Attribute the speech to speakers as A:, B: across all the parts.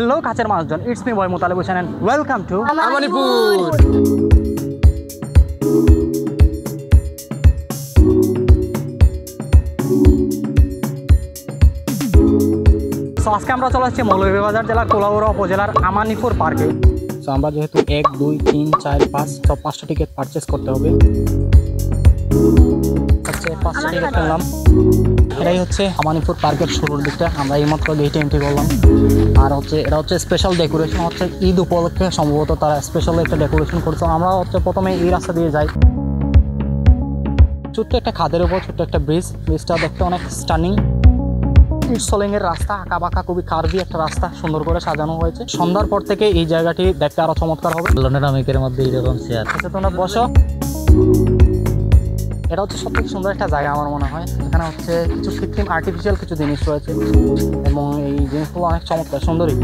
A: Hello কাছের মানুষজন, it's me boy Mutalib Hossain and welcome to
B: Amanipur.
A: So আজকে আমরা চলে আসছি মৌলভীবাজার জেলার কোলাউড়া উপজেলার আমানিপুর পার্কে। সো আমরা যেহেতু 1, 2, 3, 4, 5 সব 5টা টিকিট পারচেস করতে হবে। হচ্ছে 5টা টিকিট কিনলাম। এটাই হচ্ছে আমানিপুর পার্কের শুরুর দিকটা। আমরা এইমাত্র গেটে এন্ট্রি করলাম। আর হচ্ছে এটা হচ্ছে স্পেশাল ডেকোরেশন, হচ্ছে ঈদ উপলক্ষে সম্ভবত তারা স্পেশাল একটা ডেকোরেশন করছে। আমরা হচ্ছে প্রথমে এই রাস্তা দিয়ে যাই। ছোট্ট একটা খাদের উপর ছোট্ট একটা ব্রিজটা দেখতে অনেক স্টানিং। সোলিংয়ের রাস্তা আঁকা বাঁকা, খুবই কার্ভি একটা রাস্তা, সুন্দর করে সাজানো হয়েছে। সন্ধ্যার পর থেকে এই জায়গাটি দেখতে আরো চমৎকার হবে।
B: লন্ডনের মধ্যে এরকম চেয়ার
A: আচ্ছা, তোমরা বসো। এটা হচ্ছে সবথেকে সুন্দর একটা জায়গা আমার মনে হয়। এখানে হচ্ছে কিছু কৃত্রিম আর্টিফিশিয়াল কিছু জিনিস রয়েছে এবং এই জিনিসগুলো অনেক চমৎকার সুন্দরই।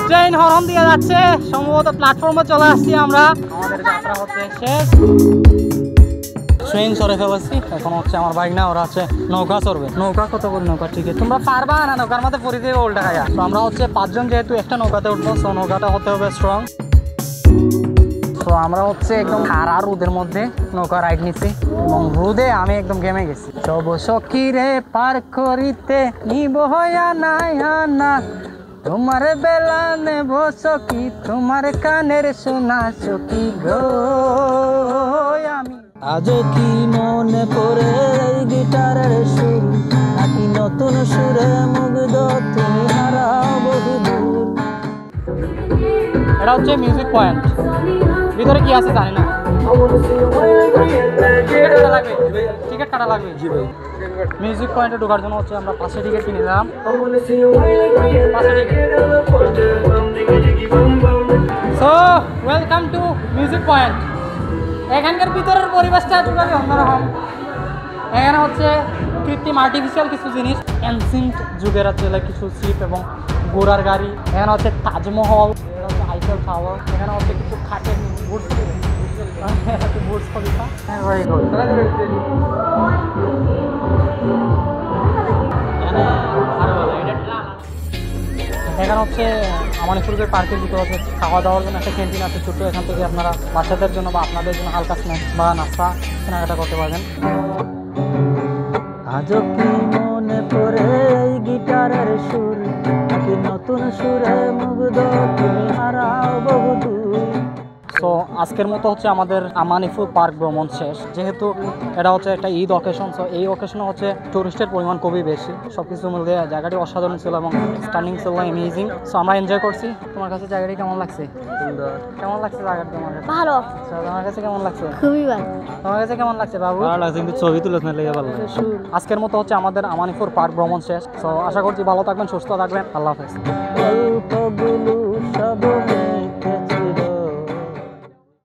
A: ট্রেন হর্ন দিয়ে যাচ্ছে, সম্ভবত প্ল্যাটফর্মে চলে আসছি আমরা। আমাদের যাত্রা হচ্ছে শেষ। ট্রেন সরে ফেলেছি। এখন হচ্ছে আমার বাইক না, ওরা হচ্ছে নৌকা চড়বে। নৌকা কত করে নৌকা টিকিট? তোমরা পারবা না নৌকার মধ্যে পরি দেবে উল্টা খায়া। তো আমরা হচ্ছে 5 জন যেহেতু একটা নৌকাতে উঠবো, তো নৌকাটা হতে হবে স্ট্রং। তো আমরা হচ্ছে একদম খাড়া রোদের মধ্যে নৌকা রাইড নিচ্ছি এবং রোদে আমি একদম ঘেমে গেছি। সব সখীরে পার করিতে নিব না তোমার বেলা নেব সখী, তোমার কানের শোনা সখী গো আমি।
B: আজও কি মনে পড়ে এই গিটারের সুর, নাকি নতুন সুরে মুগ্ধ তুমি হারাও বহুদূর।
A: এটা হচ্ছে মিউজিক পয়েন্ট। ভিতরে কি আছে জানি না। টিকিট কাটা লাগবে। মিউজিক পয়েন্টে ঢোকার জন্য হচ্ছে আমরা 5টা টিকিট কিনে নিলাম। So welcome to music point. এখানকার ভিতরের পরিবেশটা টোটালি অন্যরকম। এখানে হচ্ছে কৃত্রিম আর্টিফিশিয়াল কিছু জিনিস, এনসিয়েন্ট যুগের আছে কিছু শিপ এবং ঘোড়ার গাড়ি। এখানে হচ্ছে তাজমহল, এখানে হচ্ছে আইফেল টাওয়ার, এখানে হচ্ছে কিছু খাটের বুর্জ খলিফা। Very good. এখানে হচ্ছে আমানিপুর পার্কের ভিতরে হচ্ছে খাওয়া দাওয়ার জন্য একটা ক্যান্টিন আছে ছোট্ট। এখান থেকে আপনারা বাচ্চাদের জন্য বা আপনাদের জন্য হালকা স্ন্যাক্স বা নাস্তা কেনাকাটা করতে পারবেন।
B: আজও কি মনে পড়ে এই গিটারের সুর, নাকি নতুন সুরে মুগ্ধ তুমি হারাও বহুদূর।
A: সো আজকের মতো হচ্ছে আমাদের আমানিফুল পার্ক ভ্রমণ শেষ। যেহেতু এটা হচ্ছে একটা ঈদ অকেশন, সো এই অকেশনে হচ্ছে টুরিস্টের পরিমাণ খুবই বেশি। সব কিছু মিলিয়ে জায়গাটি অসাধারণ ছিল এবং স্টার্নিং ছিল অ্যামেজিং। সো আমরা এনজয় করছি। তোমার কাছে জায়গাটি কেমন লাগছে? কেমন লাগছে জায়গাটা তোমার কাছে?
C: ভালো,
A: আচ্ছা, তোমার কাছে কেমন লাগছে?
C: খুবই ভালো।
A: তোমার কাছে কেমন লাগছে বাবু?
B: ভালো লাগছে, কিন্তু ছবি তুলে না লেগে ভালো লাগে।
A: আজকের মতো হচ্ছে আমাদের আমানিফুল পার্ক ভ্রমণ শেষ। সো আশা করছি ভালো থাকবেন, সুস্থ থাকবেন। আল্লাহ হাফেজ।
B: গল্প